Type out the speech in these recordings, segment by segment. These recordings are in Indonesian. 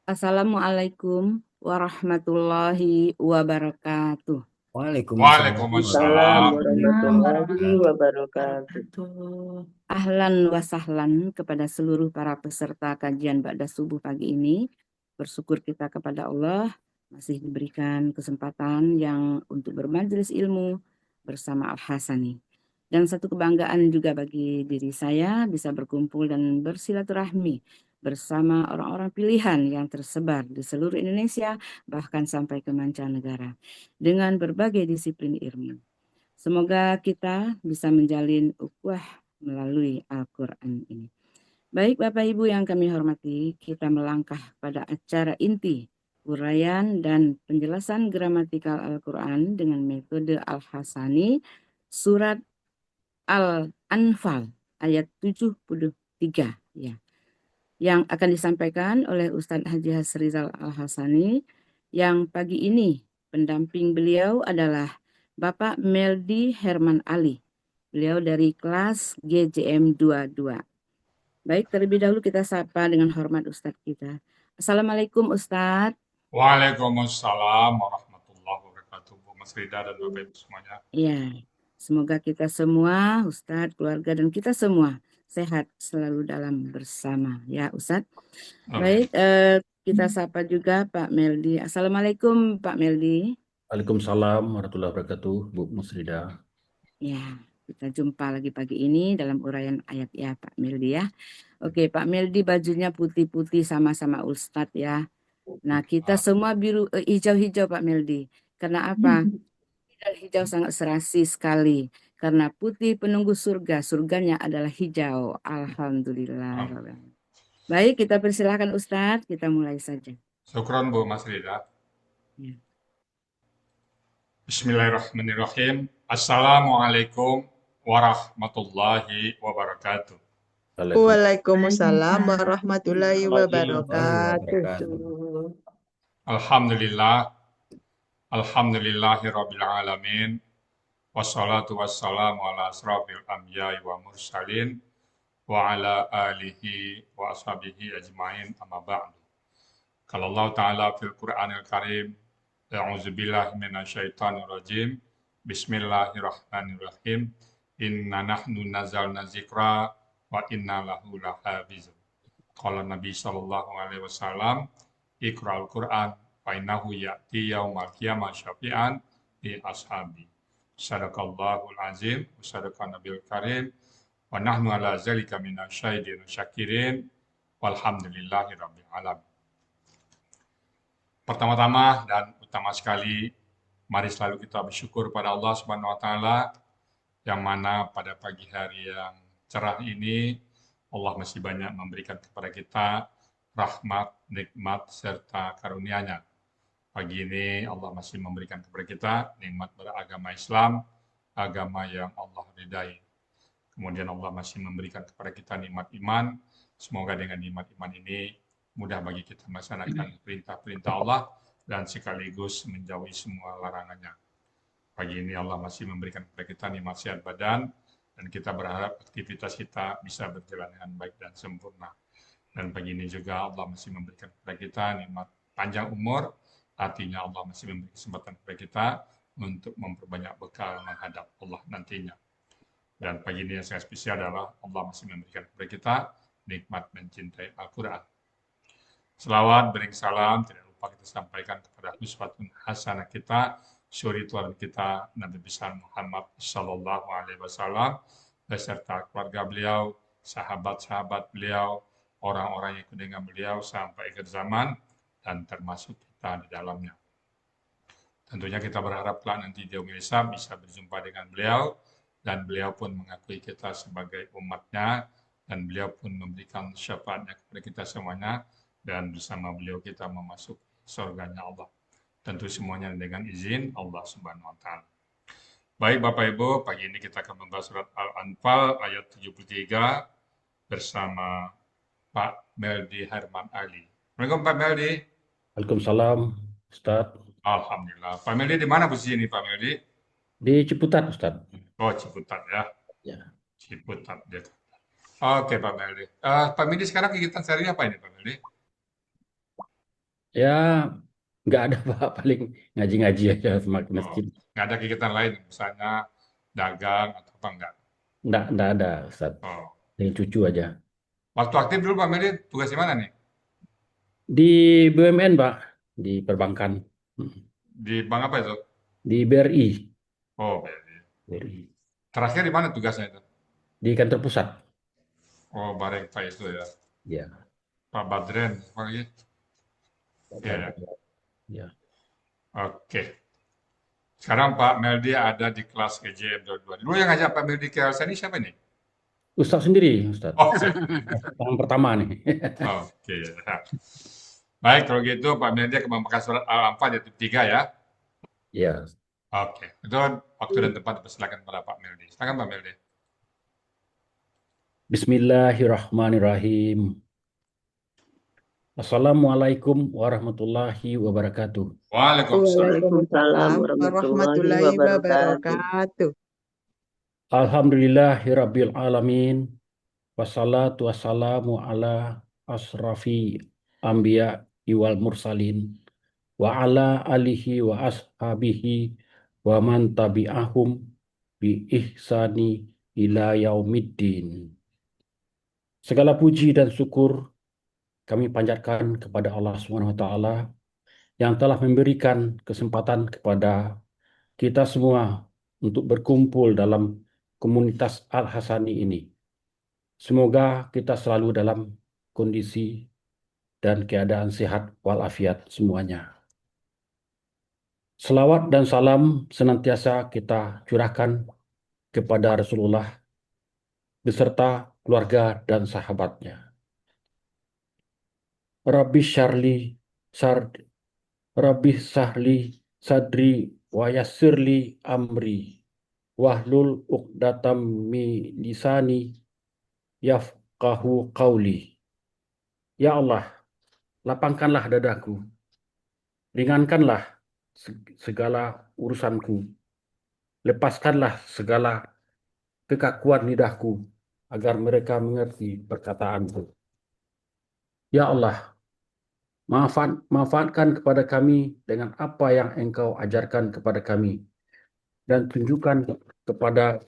Assalamualaikum warahmatullahi wabarakatuh. Waalaikumsalam Salam warahmatullahi Waalaikumsalam warahmatullahi warahmatullahi wabarakatuh. wabarakatuh. wabarakatuh. Ahlan wa sahlan kepada seluruh para peserta kajian Ba'da Subuh pagi ini. Bersyukur kita kepada Allah masih diberikan kesempatan yang untuk bermajelis ilmu bersama Al-Hasani. Dan satu kebanggaan juga bagi diri saya bisa berkumpul dan bersilaturahmi bersama orang-orang pilihan yang tersebar di seluruh Indonesia bahkan sampai ke mancanegara dengan berbagai disiplin ilmu. Semoga kita bisa menjalin ukhuwah melalui Al-Quran ini. Baik Bapak Ibu yang kami hormati, kita melangkah pada acara inti, uraian dan penjelasan gramatikal Al-Quran dengan metode Al-Hasani, surat Al-Anfal ayat 73 ya, yang akan disampaikan oleh Ustadz Haji Hasrizal Al-Hasani, yang pagi ini pendamping beliau adalah Bapak Meldi Herman Ali. Beliau dari kelas GJM 22. Baik, terlebih dahulu kita sapa dengan hormat Ustadz kita. Assalamualaikum Ustadz. Waalaikumsalam warahmatullahi wabarakatuh. Bu Mas Rida dan Bapak Ibu semuanya. Ya, semoga kita semua, Ustadz, keluarga dan kita semua sehat selalu dalam bersama. Ya Ustadz. Amin. Baik, kita sapa juga Pak Meldi. Assalamualaikum Pak Meldi. Waalaikumsalam warahmatullahi wabarakatuh, Bu Musrida. Ya, kita jumpa lagi pagi ini dalam uraian ayat ya Pak Meldi ya. Oke, Pak Meldi bajunya putih-putih sama-sama Ustadz ya. Nah, kita semua biru hijau-hijau Pak Meldi. Karena apa? Dan hijau sangat serasi sekali. Karena putih penunggu surga, surganya adalah hijau. Alhamdulillah. Amin. Baik, kita persilahkan Ustadz, kita mulai saja. Syukron Bu Mas Rida. Ya. Bismillahirrahmanirrahim. Assalamualaikum warahmatullahi wabarakatuh. Waalaikumsalam warahmatullahi Warahmatullahi wabarakatuh. wabarakatuh. Alhamdulillah. Alhamdulillahi rabbil alamin. Wassalatu wassalamu ala asrafil anbiya'i wa mursalin wa ala alihi wa ashabihi ajmain amma ba'du. Kalau Allah Ta'ala fil Qur'anil Karim, A'udzubillahi minasyaitonir rajim. Bismillahirrahmanirrahim. Inna nahnu nazalna zikra wa inna lahu lahafizun. Qala Nabi sallallahu alaihi wasallam, Iqra'ul Qur'an fa innahu ya'ti yaumal qiyamah syafi'an li ashabi. Sadaqallahul azim, wa sadaqan nabiyul karim, wa nahnu ala zalika minasyahidin syakirin, walhamdulillahi rabbil alamin. Pertama-tama dan utama sekali, mari selalu kita bersyukur pada Allah Subhanahu wa taala yang mana pada pagi hari yang cerah ini Allah masih banyak memberikan kepada kita rahmat, nikmat serta karunia-Nya. Pagi ini Allah masih memberikan kepada kita nikmat beragama Islam, agama yang Allah ridai. Kemudian Allah masih memberikan kepada kita nikmat iman. Semoga dengan nikmat iman ini mudah bagi kita melaksanakan perintah-perintah Allah dan sekaligus menjauhi semua larangannya. Pagi ini Allah masih memberikan kepada kita nikmat sehat badan dan kita berharap aktivitas kita bisa berjalan dengan baik dan sempurna. Dan pagi ini juga Allah masih memberikan kepada kita nikmat panjang umur, artinya Allah masih memberi kesempatan kepada kita untuk memperbanyak bekal menghadap Allah nantinya. Dan pagi ini yang sangat spesial adalah Allah masih memberikan kepada kita nikmat mencintai Al-Quran. Selawat, beri salam, tidak lupa kita sampaikan kepada uswatun hasanah kita, suri Tuhan kita, Nabi besar Muhammad Sallallahu Alaihi Wasallam, beserta keluarga beliau, sahabat-sahabat beliau, orang-orang yang ikut dengan beliau sampai akhir zaman, dan termasuk kita di dalamnya. Tentunya kita berharap kelak nanti di yaumil hisab bisa berjumpa dengan beliau, dan beliau pun mengakui kita sebagai umatnya, dan beliau pun memberikan syafaatnya kepada kita semuanya, dan bersama beliau kita memasuki surganya Allah. Tentu semuanya dengan izin Allah Subhanahu wa taala. Baik Bapak Ibu, pagi ini kita akan membahas surat Al-Anfal ayat 73 bersama Pak Meldi Herman Ali. Assalamualaikum Pak Meldi. Waalaikumsalam, Ustaz. Alhamdulillah. Pak Meldi di mana posisi ini Pak Meldi? Di Ciputat, Ustaz. Oh, Ciputat ya. Ya. Ciputat dia. Oke Pak Meldi. Pak Meldi sekarang kegiatan sehari apa ini Pak Meldi? Ya, nggak ada Pak, paling ngaji-ngaji aja sama ke Oh, masjid. nggak ada kegiatan lain, misalnya dagang atau apa enggak? Nggak ada Ustaz. Oh. Dengan cucu aja. Waktu aktif dulu Pak Medi, tugas di mana nih? Di BUMN Pak, di perbankan. Hmm. Di bank apa itu? Di BRI. Oh, BRI. BRI. Terakhir di mana tugasnya itu? Di kantor pusat. Oh, Barekpa itu ya. Ya. Pak Badren, apa lagi? Iya, ya. Ya. Oke. Sekarang Pak Meldi ada di kelas EJM 22. Dulu yang ngajak Pak Meldi ke LC ini siapa nih? Ustaz sendiri, Ustaz. Oh, Yang pertama nih. oke. Baik, kalau gitu Pak Meldi akan membaca surat Al-Anfal ayat 3 ya. Ya. Oke, itu waktu dan tempat dipersilakan pada Pak Meldi. Silakan Pak Meldi. Bismillahirrahmanirrahim. Assalamualaikum warahmatullahi wabarakatuh. Waalaikumsalam. Waalaikumsalam warahmatullahi warahmatullahi wabarakatuh. wabarakatuh. Alhamdulillahirabbil alamin. Wassalatu wassalamu ala asrafi anbiya wal mursalin wa ala alihi wa ashabihi wa man tabi'ahum bi ihsani ila yaumiddin. Segala puji dan syukur kami panjatkan kepada Allah Subhanahu wa taala yang telah memberikan kesempatan kepada kita semua untuk berkumpul dalam komunitas Al-Hasani ini. Semoga kita selalu dalam kondisi dan keadaan sehat walafiat semuanya. Selawat dan salam senantiasa kita curahkan kepada Rasulullah beserta keluarga dan sahabatnya. Rabbi syarli sard Rabbi sahli sadri wa yassirli amri wahlul uqdatam min lisani yafqahu qawli. Ya Allah, lapangkanlah dadaku, ringankanlah segala urusanku, lepaskanlah segala kekakuan lidahku, agar mereka mengerti perkataanku. Ya Allah, manfaatkan kepada kami dengan apa yang Engkau ajarkan kepada kami, dan tunjukkan kepada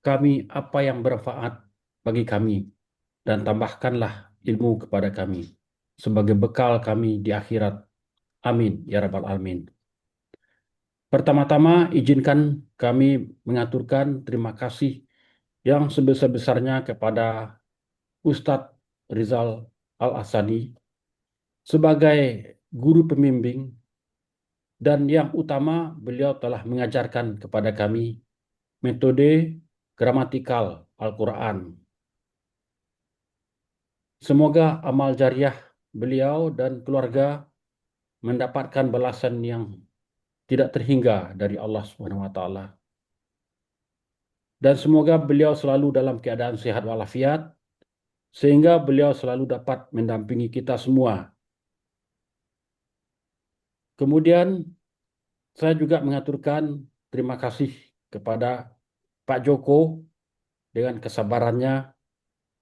kami apa yang bermanfaat bagi kami, dan tambahkanlah ilmu kepada kami sebagai bekal kami di akhirat. Amin ya rabbal alamin. Pertama-tama izinkan kami mengaturkan terima kasih yang sebesar-besarnya kepada Ustadz Rizal Al-Asadi sebagai guru pembimbing, dan yang utama beliau telah mengajarkan kepada kami metode gramatikal Al-Quran. Semoga amal jariah beliau dan keluarga mendapatkan balasan yang tidak terhingga dari Allah Subhanahu wa taala. Dan semoga beliau selalu dalam keadaan sehat walafiat sehingga beliau selalu dapat mendampingi kita semua. Kemudian saya juga mengaturkan terima kasih kepada Pak Joko dengan kesabarannya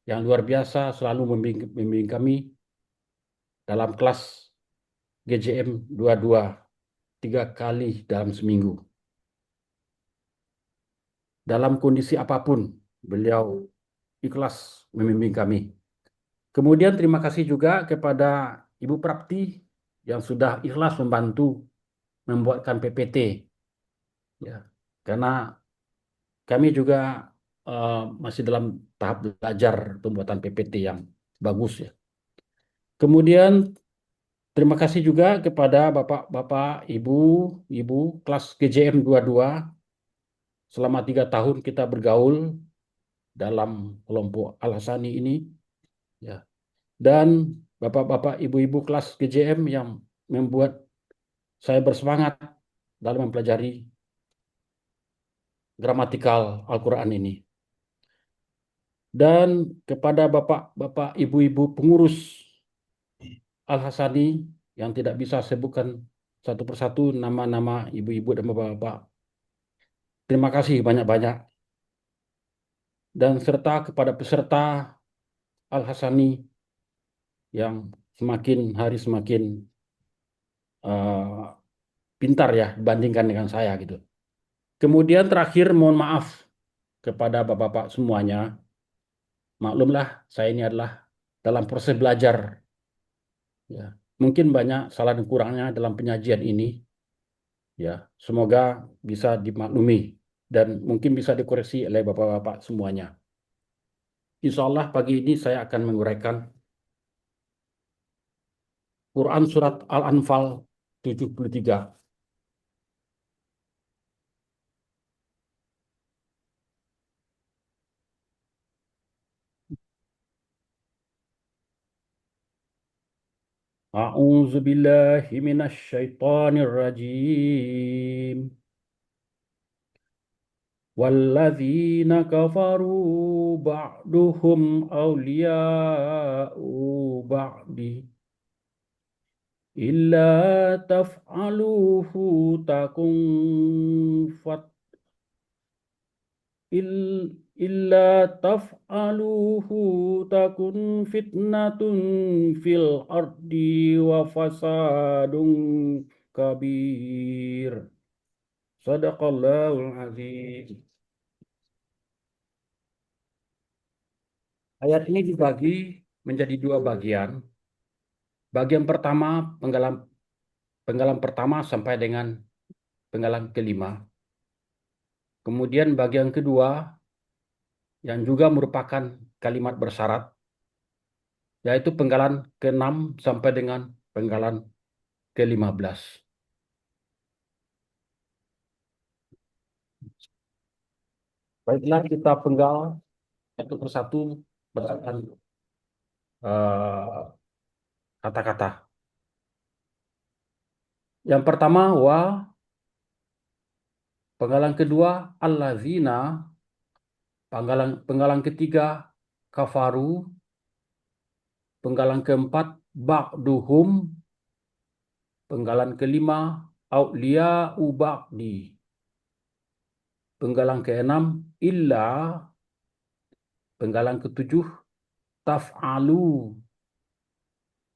yang luar biasa selalu membimbing kami dalam kelas GJM 22 3 kali dalam seminggu. Dalam kondisi apapun beliau ikhlas membimbing kami. Kemudian terima kasih juga kepada Ibu Prapti yang sudah ikhlas membantu membuatkan PPT. Ya, karena kami juga masih dalam tahap belajar pembuatan PPT yang bagus ya. Kemudian terima kasih juga kepada Bapak-Bapak, Ibu kelas GJM 22. Selama 3 tahun kita bergaul dalam kelompok Al-Hasani ini. Ya. Dan Bapak-Bapak, Ibu-ibu kelas GJM yang membuat saya bersemangat dalam mempelajari gramatikal Al-Quran ini. Dan kepada Bapak-Bapak, Ibu-ibu pengurus Al-Hasani yang tidak bisa sebutkan satu persatu nama-nama ibu-ibu dan bapak-bapak. Terima kasih banyak-banyak. Dan serta kepada peserta Al-Hasani yang semakin hari semakin eh, pintar ya dibandingkan dengan saya gitu. Kemudian terakhir mohon maaf kepada bapak-bapak semuanya. Maklumlah saya ini adalah dalam proses belajar ya. Mungkin banyak salah dan kurangnya dalam penyajian ini ya. Semoga bisa dimaklumi dan mungkin bisa dikoreksi oleh bapak-bapak semuanya. Insya Allah pagi ini saya akan menguraikan Quran Surat Al-Anfal 73. A'udzu billahi minasy syaithanir rajim. Walladzina kafaru ba'duhum awliya'u ba'di illa taf'aluhu takun fat illa taf'aluhu takun fitnatun fil ardi wa fasadun kabir. Sadaqallahul azim. Ayat ini dibagi menjadi dua bagian. Bagian pertama penggalan pertama sampai dengan penggalan kelima. Kemudian bagian kedua yang juga merupakan kalimat bersyarat, yaitu penggalan ke-6 sampai dengan penggalan ke-15. Baiklah kita penggal satu persatu berdasarkan kata-kata. Yang pertama wa, penggalan kedua allazina, penggalan ketiga kafaru, penggalan keempat ba'duhum, penggalan kelima auliya'u ba'di, penggalan keenam illa, penggalan ketujuh taf'alu,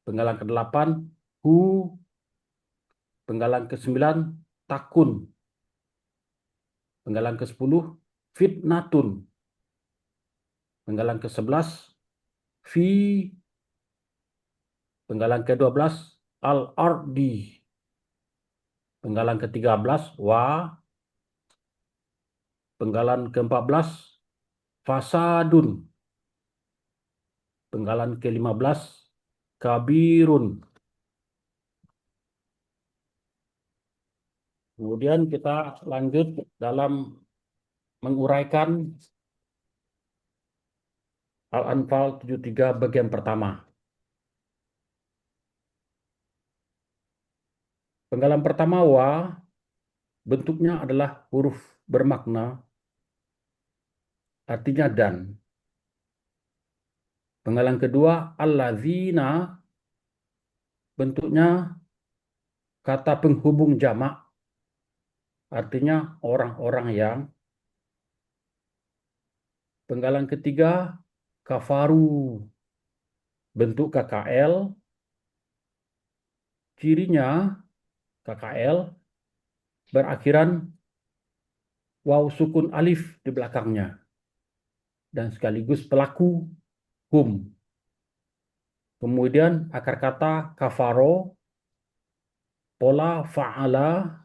penggalan kedelapan hu, penggalan ke-9 takun, penggalan ke-10 fitnatun, penggalan ke-11 fi, penggalan ke-12 al-ardi, penggalan ke-13 wa, penggalan ke-14 fasadun, penggalan ke-15 kabirun. Kemudian kita lanjut dalam menguraikan Al-Anfal 73 bagian pertama. Penggalan pertama wa, bentuknya adalah huruf bermakna, artinya dan. Penggalan kedua allazina, bentuknya kata penghubung jamak, artinya orang-orang yang. Penggalan ketiga kafaru, bentuk KKL, cirinya KKL berakhiran waw sukun alif di belakangnya dan sekaligus pelaku hum. Kemudian akar kata kafaro, pola fa'ala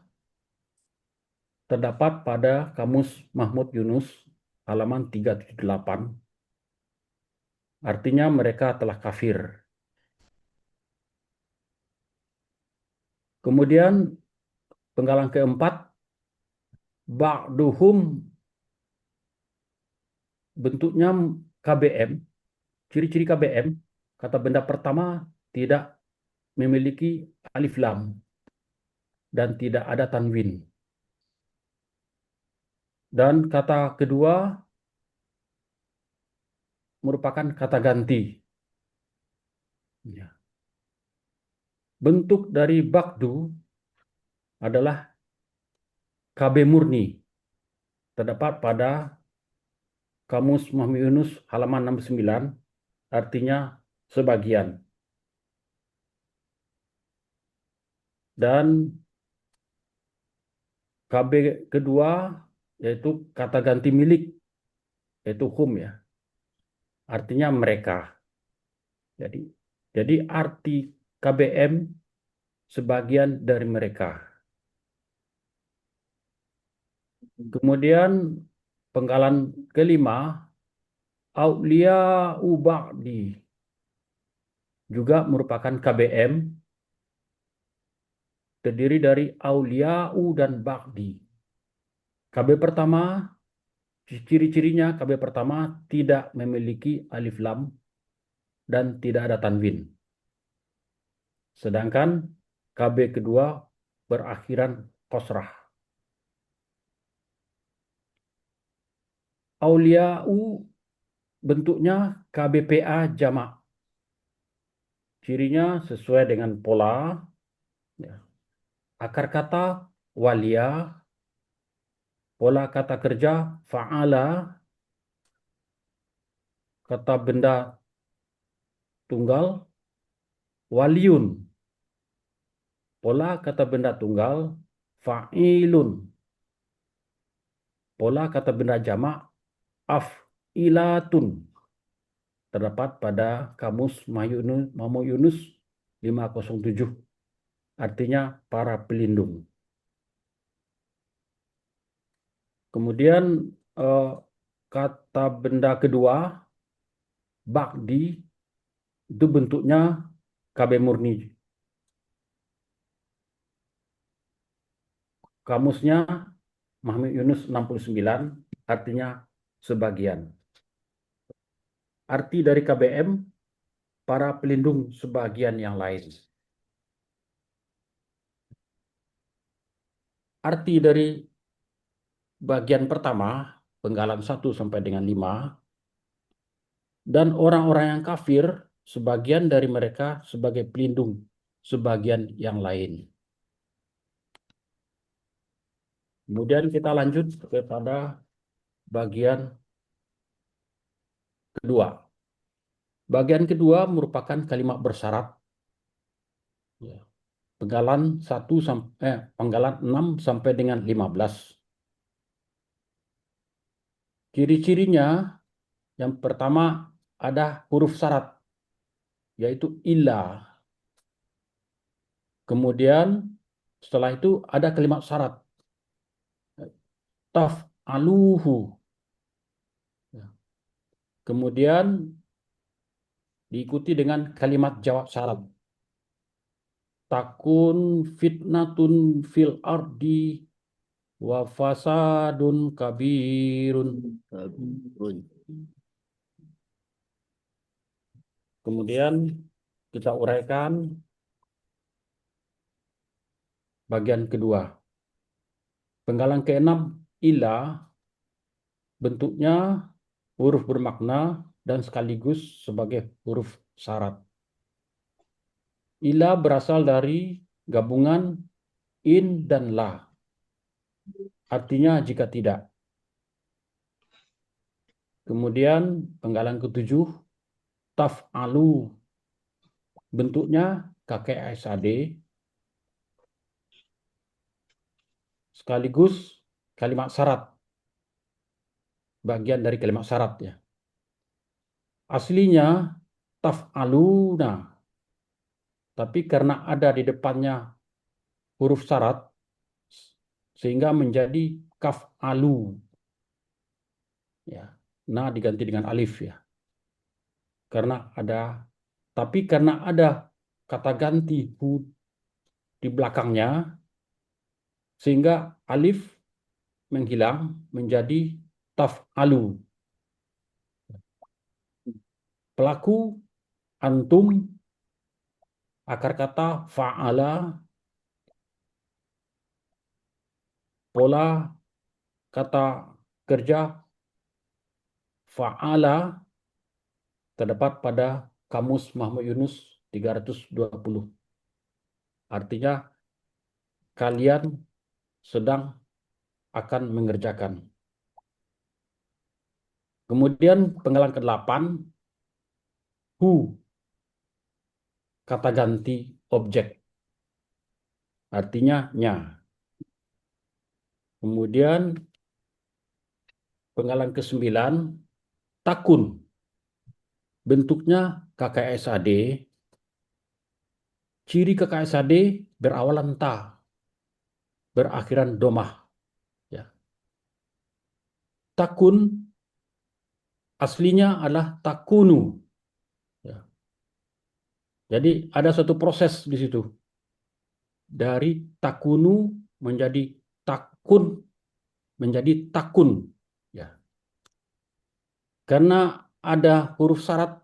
terdapat pada Kamus Mahmud Yunus halaman 378. Artinya mereka telah kafir. Kemudian penggalan keempat ba'duhum, bentuknya KBM. Ciri-ciri KBM, kata benda pertama tidak memiliki alif lam dan tidak ada tanwin. Dan kata kedua merupakan kata ganti. Ya. Bentuk dari ba'du adalah KB murni. Terdapat pada Kamus Mahmud Yunus halaman 69, artinya sebagian. Dan KB kedua yaitu kata ganti milik, yaitu hum ya. Artinya mereka. Jadi arti KBM sebagian dari mereka. Kemudian penggalan kelima, Aulia Uba'di juga merupakan KBM, terdiri dari Aulia'u dan Ba'di. KB pertama, ciri-cirinya KB pertama tidak memiliki alif lam dan tidak ada tanwin. Sedangkan KB kedua berakhiran qasrah. Aulia'u bentuknya KBPA jamak. Cirinya sesuai dengan pola. Ya. Akar kata walia, pola kata kerja fa'ala, kata benda tunggal waliun, pola kata benda tunggal fa'ilun, pola kata benda jamak af'ilatun. Terdapat pada kamus Mamo Yunus 507. Artinya para pelindung. Kemudian kata benda kedua, Ba'di, itu bentuknya KB murni. Kamusnya Muhammad Yunus 69, artinya sebagian. Arti dari KBM, para pelindung sebagian yang lain. Arti dari bagian pertama, penggalan 1 sampai dengan 5, dan orang-orang yang kafir, sebagian dari mereka sebagai pelindung sebagian yang lain. Kemudian kita lanjut kepada bagian kedua. Bagian kedua merupakan kalimat bersyarat. Ya. Penggalan 6 sampai dengan 15. Ciri-cirinya yang pertama ada huruf syarat, yaitu illa. Kemudian setelah itu ada kalimat syarat, taf'aluhu. Ya. Kemudian diikuti dengan kalimat jawab syarat. Takun fitnatun fil ardi wa fasadun kabirun. Kemudian kita uraikan bagian kedua. Penggalan ke-6, ila, bentuknya huruf bermakna dan sekaligus sebagai huruf syarat. Ila berasal dari gabungan in dan la. Artinya jika tidak. Kemudian penggalan ke-7, taf'alu, bentuknya kakek SAD, sekaligus kalimat syarat. Bagian dari kalimat syarat ya. Aslinya taf'aluna. Tapi karena ada di depannya huruf syarat, sehingga menjadi kaf'alu. Ya. Nah diganti dengan alif ya. Tapi karena ada kata ganti hu di belakangnya, sehingga alif menghilang menjadi taf'alu. Pelaku antum, akar kata fa'ala, pola kata kerja fa'ala terdapat pada kamus Muhammad Yunus 320. Artinya kalian sedang akan mengerjakan. Kemudian penggalan ke-8, hu, kata ganti objek. artinya nya. Kemudian penggalan ke-9, takun. Bentuknya KKSAD. Ciri KKSAD berawalan ta, berakhiran domah. Ya. Takun aslinya adalah takunu. Ya. Jadi ada suatu proses di situ. Dari takunu menjadi takun, menjadi takun. Ya. Karena ada huruf syarat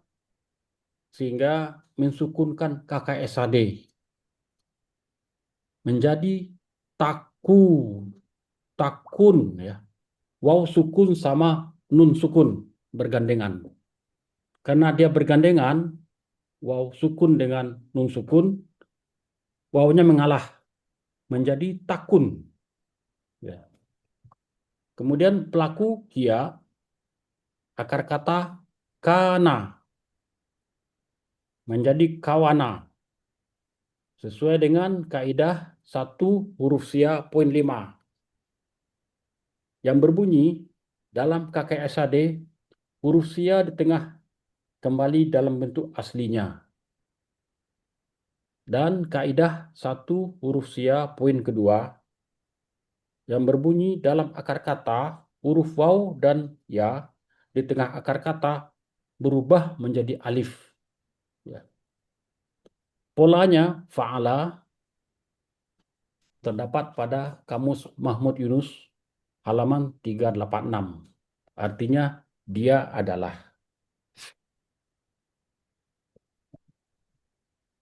sehingga mensukunkan KKSAD menjadi taku, takun, ya. Waw sukun sama nun sukun bergandengan. Karena dia bergandengan, waw sukun dengan nun sukun, wawnya mengalah menjadi takun. Ya. Kemudian pelaku kia, akar kata kana menjadi kawana. Sesuai dengan kaidah 1 huruf sia poin 5 yang berbunyi dalam KKSAD huruf sia di tengah kembali dalam bentuk aslinya. Dan kaidah 1 huruf sia poin kedua yang berbunyi dalam akar kata huruf waw dan ya di tengah akar kata berubah menjadi alif. Ya. Polanya fa'ala terdapat pada Kamus Mahmud Yunus halaman 386. Artinya dia adalah.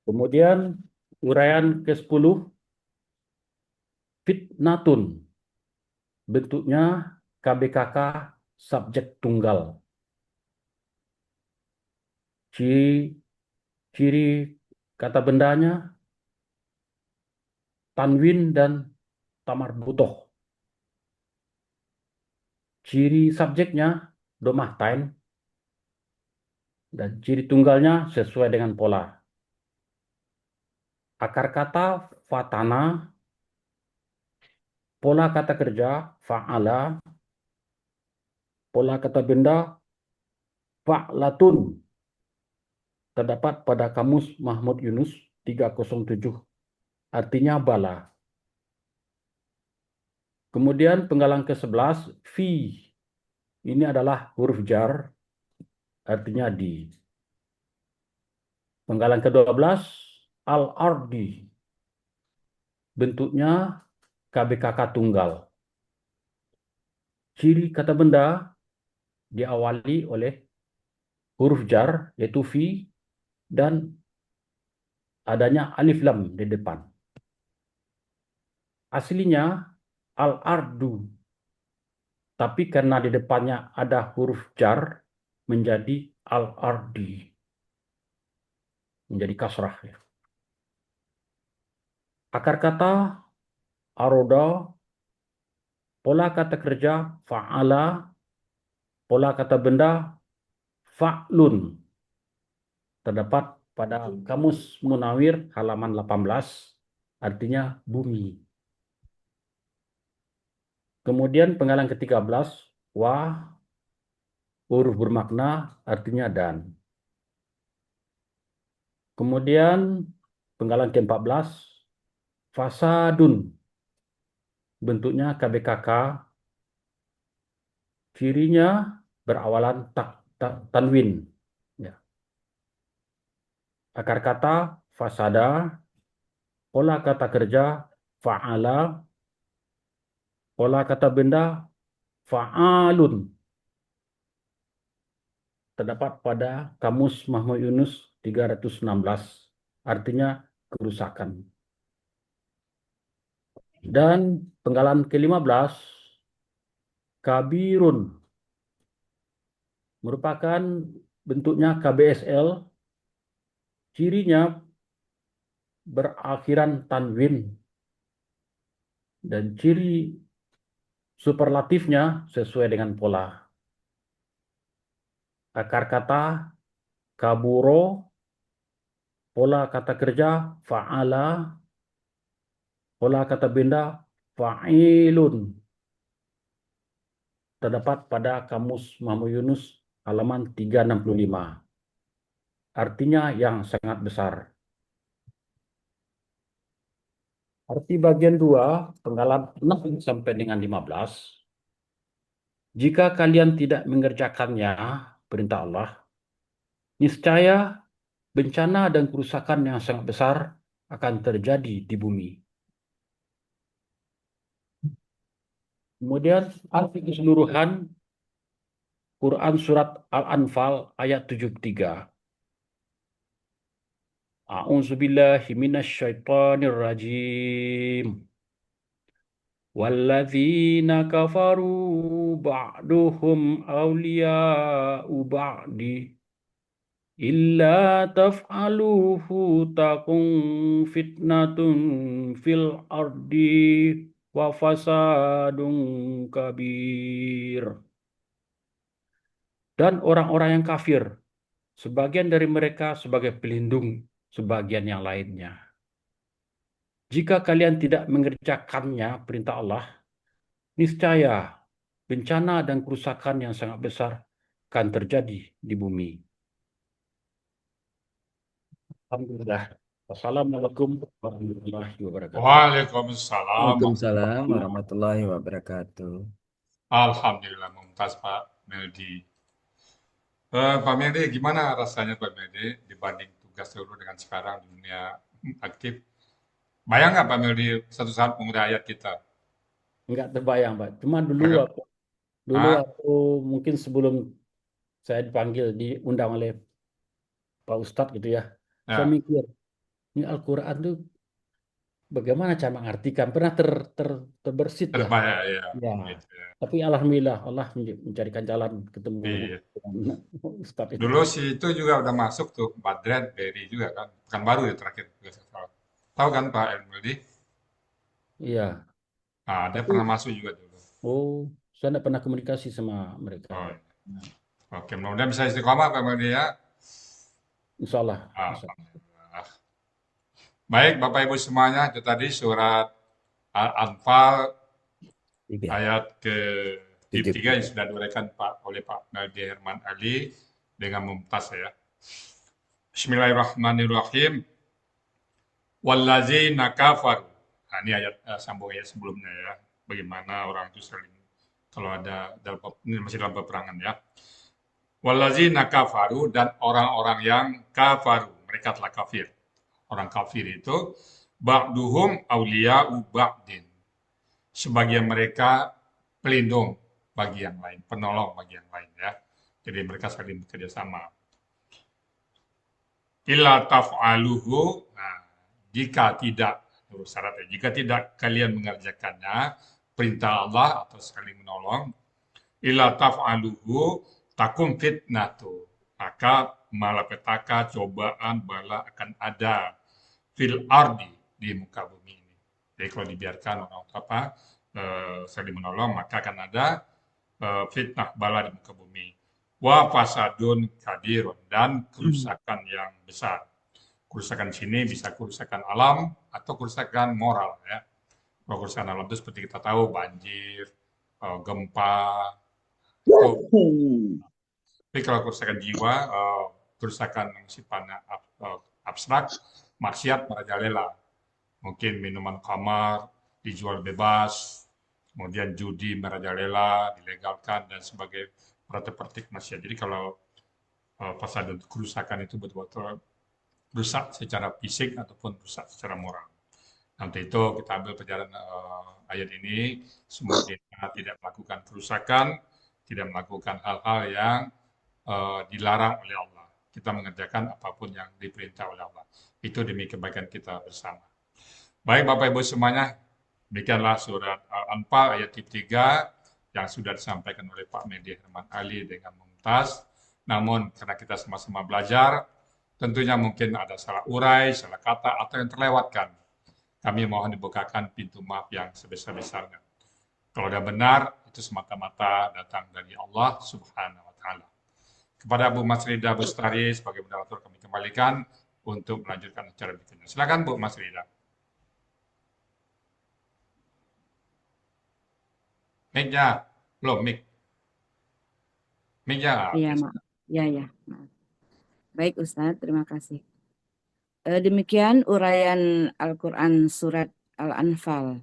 Kemudian uraian ke-10, fitnatun. Bentuknya KBKK subjek tunggal. Ciri kata bendanya tanwin dan tamarbutoh. Ciri subjeknya domah tain dan ciri tunggalnya sesuai dengan pola. Akar kata fatana, pola kata kerja fa'ala, pola kata benda fa'latun. Terdapat pada Kamus Mahmud Yunus 307. Artinya bala. Kemudian penggalan ke-11 fi. Ini adalah huruf jar, artinya di. Penggalan ke-12 al-ardi. Bentuknya KBKK tunggal. Ciri kata benda diawali oleh huruf jar, yaitu fi, dan adanya alif lam di depan. Aslinya al-ardu, tapi karena di depannya ada huruf jar, menjadi al-ardi, menjadi kasrah. Ya. Akar kata aroda, pola kata kerja fa'ala, pola kata benda fa'lun. Terdapat pada Kamus Munawir halaman 18, artinya bumi. Kemudian penggalan ke-13 wa, huruf bermakna artinya dan. Kemudian penggalan ke-14 fasadun. Bentuknya KBKK. Cirinya berawalan tanwin. Ya. Akar kata fasada, pola kata kerja fa'ala, pola kata benda fa'alun. Terdapat pada Kamus Mahmud Yunus 316. Artinya kerusakan. Dan penggalan ke-15 kabirun. Merupakan bentuknya KBSL. Cirinya berakhiran tanwin. Dan ciri superlatifnya sesuai dengan pola. Akar kata kaburo, pola kata kerja fa'ala, Pola kata benda fa'ilun terdapat pada Kamus Muhammad Yunus halaman 365. Artinya yang sangat besar. Arti bagian 2, penggalan 6 sampai dengan 15. Jika kalian tidak mengerjakannya, perintah Allah, niscaya bencana dan kerusakan yang sangat besar akan terjadi di bumi. Kemudian arti keseluruhan Quran surat Al-Anfal ayat 73. A'udzubillahi minasyaitonir rajim. Walladzina kafaru ba'duhum awliya'u ba'di illa taf'aluhu takun fitnatun fil ardi wa fasadun kabir. Dan orang-orang yang kafir, sebagian dari mereka sebagai pelindung sebagian yang lainnya. Jika kalian tidak mengerjakannya, perintah Allah, niscaya bencana dan kerusakan yang sangat besar akan terjadi di bumi. Alhamdulillah. Wassalamualaikum warahmatullahi wabarakatuh. Waalaikumsalam. Waalaikumsalam warahmatullahi wabarakatuh. Alhamdulillah, mumtaz Pak Meldi. Pak Meldi, gimana rasanya Pak Meldi dibanding tugas dulu dengan sekarang di dunia aktif? Bayang nggak Pak Meldi satu saat mengudah ayat kita? Enggak terbayang, Pak. Cuma dulu Bayang. waktu mungkin sebelum saya dipanggil, diundang oleh Pak Ustadz gitu ya, saya Ya, mikir, ini Al-Quran tuh bagaimana cara mengartikan? Pernah terbersit ya. terbayang ya. Ya. Gitu ya. Tapi alhamdulillah Allah mencarikan jalan ketemu Iya. dengan Ustadz itu. Dulu si itu juga udah masuk tuh, Badren, Berry juga kan. Bukan baru ya terakhir. Tahu kan Pak Meldi? Iya. Nah, dia Tapi pernah masuk juga dulu. saya tidak pernah komunikasi sama mereka. Oh, iya. Oke, mudah-mudahan bisa istiqomah Pak Meldi ya. Insya Allah. Alhamdulillah. Baik, Bapak Ibu semuanya, itu tadi surat Al-Anfal ayat ke-3 yang sudah diuraikan oleh Pak Meldi Herman Ali dengan mumtaz ya. Bismillahirrahmanirrahim. Wallazina kafaru. Nah, ini ayat sambung ayat sebelumnya ya. Bagaimana orang itu saling kalau ada ini masih dalam peperangan ya. Wallazina kafaru, dan orang-orang yang kafaru, mereka telah kafir. Orang kafir itu ba'duhum awliya'u ba'din. Sebagian mereka pelindung bagi yang lain, penolong bagi yang lain ya. Jadi mereka saling bekerja sama. Illa taf'aluhu, nah, jika tidak, syaratnya, jika tidak kalian mengerjakannya, perintah Allah atau saling menolong, illa taf'aluhu takum fitnatu, maka malapetaka, cobaan, bala akan ada fil ardi, di muka bumi ini. Jadi kalau dibiarkan orang saling menolong, maka akan ada fitnah, bala di muka bumi. Wa fasadun kadirun, dan kerusakan yang besar. Kerusakan sini bisa kerusakan alam atau kerusakan moral ya. Kalau kerusakan alam itu seperti kita tahu banjir, gempa, itu. Tapi kalau kerusakan jiwa, kerusakan yang sifatnya abstrak, maksiat merajalela. Mungkin minuman khamar dijual bebas, kemudian judi merajalela, dilegalkan, dan sebagai praktik-praktik maksiat. Jadi kalau fasad kerusakan itu betul-betul rusak secara fisik ataupun rusak secara moral. Nanti itu kita ambil pelajaran ayat ini, semoga kita tidak melakukan kerusakan, tidak melakukan hal-hal yang dilarang oleh Allah. Kita mengerjakan apapun yang diperintah oleh Allah. Itu demi kebaikan kita bersama. Baik Bapak Ibu semuanya, demikianlah surat Al-Anfal ayat 3 yang sudah disampaikan oleh Pak Meldi Herman Ali dengan mumtaz. Namun karena kita sama-sama belajar, tentunya mungkin ada salah urai, salah kata, atau yang terlewatkan. Kami mohon dibukakan pintu maaf yang sebesar-besarnya. Kalau sudah benar, itu semata-mata datang dari Allah Subhanahu wa Ta'ala. Kepada Bu Mas Rida Bustari sebagai moderator kami kembalikan untuk melanjutkan acara berikutnya. Silakan Bu Mas Rida. Mic-nya. Belum, mic. Mic-nya. Iya, Oke. maaf. Ya, maaf. Baik Ustadz, terima kasih. Demikian uraian Al-Quran Surat Al-Anfal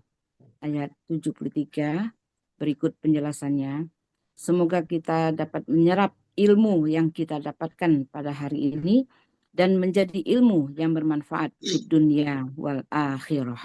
ayat 73. Berikut penjelasannya. Semoga kita dapat menyerap ilmu yang kita dapatkan pada hari ini dan menjadi ilmu yang bermanfaat di dunia wal akhirah.